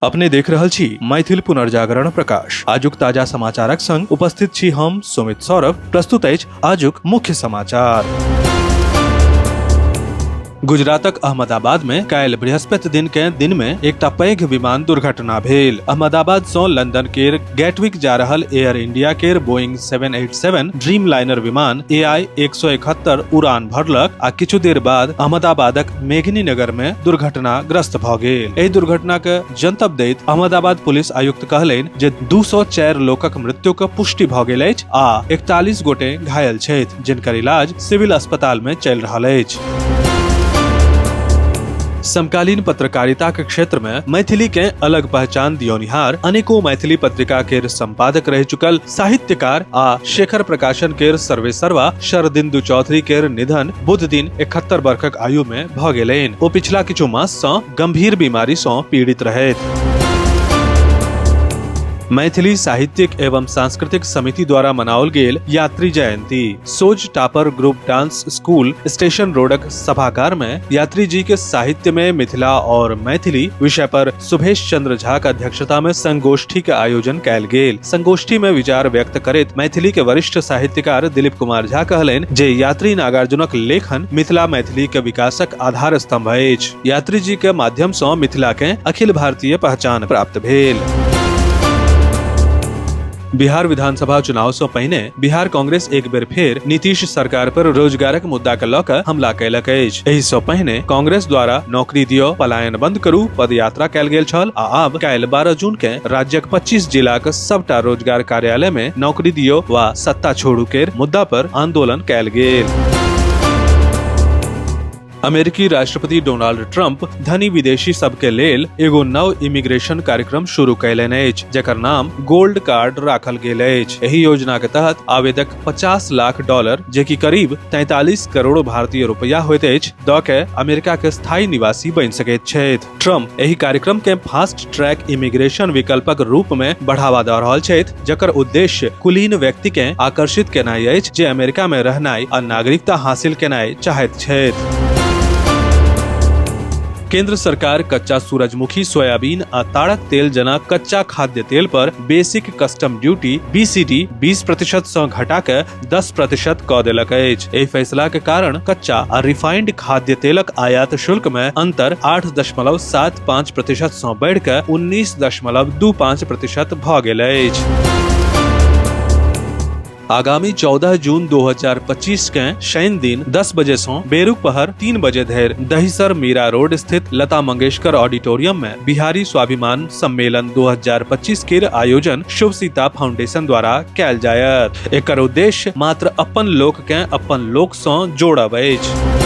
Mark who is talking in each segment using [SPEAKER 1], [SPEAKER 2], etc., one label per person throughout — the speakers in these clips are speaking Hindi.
[SPEAKER 1] अपने देख रहल छी मैथिल पुनर्जागरण प्रकाश। आजुक ताजा समाचारक संग उपस्थित छी हम सुमित सौरभ। प्रस्तुत अछि आजुक मुख्य समाचार। गुजरातक अहमदाबाद में काल्हि बृहस्पति दिन में एकटा पैघ विमान दुर्घटना भेल। अहमदाबाद सँ लंदन केर गैटविक जा रहल एयर इंडिया केर बोइंग 787 ड्रीमलाइनर विमान AI 171 उड़ान भरलक आ किछु देर बाद अहमदाबादक मेघनीनगर में दुर्घटनाग्रस्त भ गेल। एहि दुर्घटना के जनतब दैत अहमदाबाद पुलिस आयुक्त कहलनि जे 204 लोकक मृत्युक पुष्टि भ गेल अछि आ 41 गोटे घायल छथि, जिनकर इलाज सिविल अस्पताल में चलि रहल अछि। समकालीन पत्रकारिता के क्षेत्र में मैथिली के अलग पहचान दियोनिहार अनेको मैथिली पत्रिका केर संपादक रह चुकल साहित्यकार आ शेखर प्रकाशन केर सर्वेसर्वा शरदिन्दु चौधरी केर निधन बुध दिन 71 वर्षक आयु में भ गेलनि। ओ पिछला किछु मास सँ गंभीर बीमारी सँ पीड़ित रहथि। मैथिली साहित्यिक एवं सांस्कृतिक समिति द्वारा मनाओल गेल यात्री जयंती सोज टापर ग्रुप डांस स्कूल स्टेशन रोडक सभागार में यात्री जी के साहित्य में मिथिला और मैथिली विषय पर सुभेश चंद्र झा के अध्यक्षता में संगोष्ठी के आयोजन कयल गेल। संगोष्ठी में विचार व्यक्त करैत मैथिली के वरिष्ठ साहित्यकार दिलीप कुमार झा कहलनि जे यात्री नागार्जुनक लेखन मिथिला मैथिली के विकासक आधार स्तंभ अछि। यात्री जी के माध्यम सँ मिथिला के अखिल भारतीय पहचान प्राप्त भेल। बिहार विधानसभा चुनाव सँ पहिने बिहार कांग्रेस एक बेर फेर नीतीश सरकार पर रोजगारक मुद्दा के लऽ कऽ हमला कयलक अछि। एहि सँ पहिने कांग्रेस द्वारा नौकरी दियौ, पलायन बंद करू पदयात्रा कयल गेल छल आ आब काल्हि 12 जून के राज्यक 25 जिलाक सबटा रोजगार कार्यालय में नौकरी दियौ वा सत्ता छोड़ू केर मुद्दा पर आंदोलन कयल गेल। अमेरिकी राष्ट्रपति डोनाल्ड ट्रंप धनी विदेशी सब के लेल एगो नव इमिग्रेशन कार्यक्रम शुरू कयलनि अछि, जेकर नाम गोल्ड कार्ड राखल गेल अछि। एहि योजना के तहत आवेदक $50 लाख जे कि करीब 43 करोड़ भारतीय रुपया होइत अछि, दऽ के अमेरिका के स्थायी निवासी बनि सकैत छथि। ट्रंप एहि कार्यक्रम के फास्ट ट्रैक इमिग्रेशन विकल्पक रूप में बढ़ावा दऽ रहल छथि, जकर उद्देश्य कुलीन व्यक्ति के आकर्षित केनाइ अछि जे अमेरिका में रहनाइ आ नागरिकता हासिल केनाइ चाहैत छथि। केंद्र सरकार कच्चा सूरजमुखी, सोयाबीन आ ताड़क तेल जना कच्चा खाद्य तेल पर बेसिक कस्टम ड्यूटी BCD 20% सँ घटा के 10% कऽ देलक अछि। एहि फैसला के कारण कच्चा आ रिफाइंड खाद्य तेलक आयात शुल्क में अंतर 8.75% सँ बढ़ि के 19.25% भऽ गेल अछि। आगामी 14 जून 2025 के शनि दिन 10 बजे सँ बेरुक पहर 3 बजे धरि दहिसर मीरा रोड स्थित लता मंगेशकर ऑडिटोरियम में बिहारी स्वाभिमान सम्मेलन 2025 के आयोजन शुभ सीता फाउंडेशन द्वारा कयल जायत। एकर उद्देश्य मात्र अपन लोक के अपन लोक सँ जोड़ब अछि।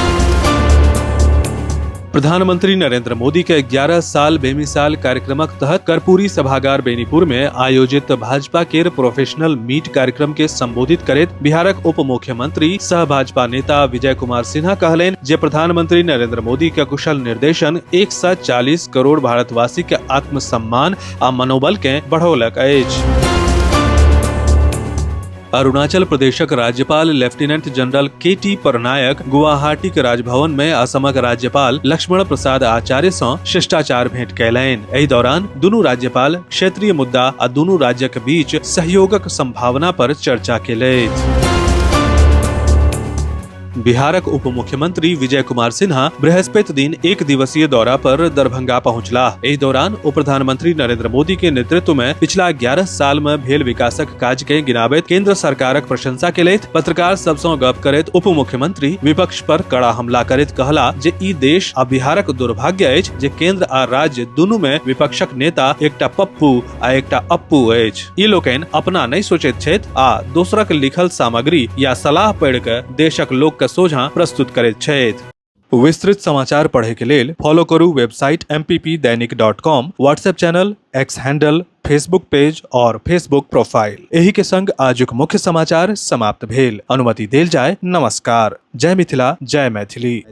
[SPEAKER 1] प्रधानमंत्री नरेंद्र मोदी के 11 साल बेमिसाल कार्यक्रमक तहत कर्पूरी सभागार बेनीपुर में आयोजित भाजपा केर प्रोफेशनल मीट कार्यक्रम के संबोधित करैत बिहारक उप मुख्यमंत्री सह भाजपा नेता विजय कुमार सिन्हा कहलनि जे प्रधानमंत्री नरेंद्र मोदी के कुशल निर्देशन 140 करोड़ भारतवासी के आत्मसम्मान आ मनोबल के बढ़ौलक अछि। अरुणाचल प्रदेशक राज्यपाल लेफ्टिनेंट जनरल KT परनायक गुवाहाटीक राजभवन में असमक राज्यपाल लक्ष्मण प्रसाद आचार्य सँ शिष्टाचार भेंट कयलनि। एहि दौरान दुनू राज्यपाल क्षेत्रीय मुद्दा आ दुनू राज्यक बीच सहयोगक संभावना पर चर्चा केलथि। बिहारक उप मुख्यमंत्री विजय कुमार सिन्हा बृहस्पति दिन एक दिवसीय दौरा पर दरभंगा पहुंचलाह। एहि दौरान उप प्रधानमंत्री नरेंद्र मोदी के नेतृत्व में पिछला 11 साल में भेल विकासक काज के गिनाबैत केंद्र सरकारक प्रशंसा केलथि। पत्रकार सब सँ गप करैत उप मुख्यमंत्री विपक्ष पर कड़ा हमला करैत कहला जे ई देश आ बिहारक दुर्भाग्य अछि जे केंद्र आ राज्य दुनू में विपक्षक नेता एकटा पप्पू आ एकटा अप्पू अछि। ई लोकनि अपना नहीं सोचैत छथि आ दोसरक लिखल सामग्री या सलाह पढ़ि के देशक लोक के सोझा प्रस्तुत करैत छथि। विस्तृत समाचार पढ़े के लेल फॉलो करू वेबसाइट mppदैनिक.com, WhatsApp channel, X handle, Facebook page और फेसबुक प्रोफाइल। एही के संग आजुक मुख्य समाचार समाप्त भेल। अनुमति देल जाय। नमस्कार। जय मिथिला, जय मैथिली।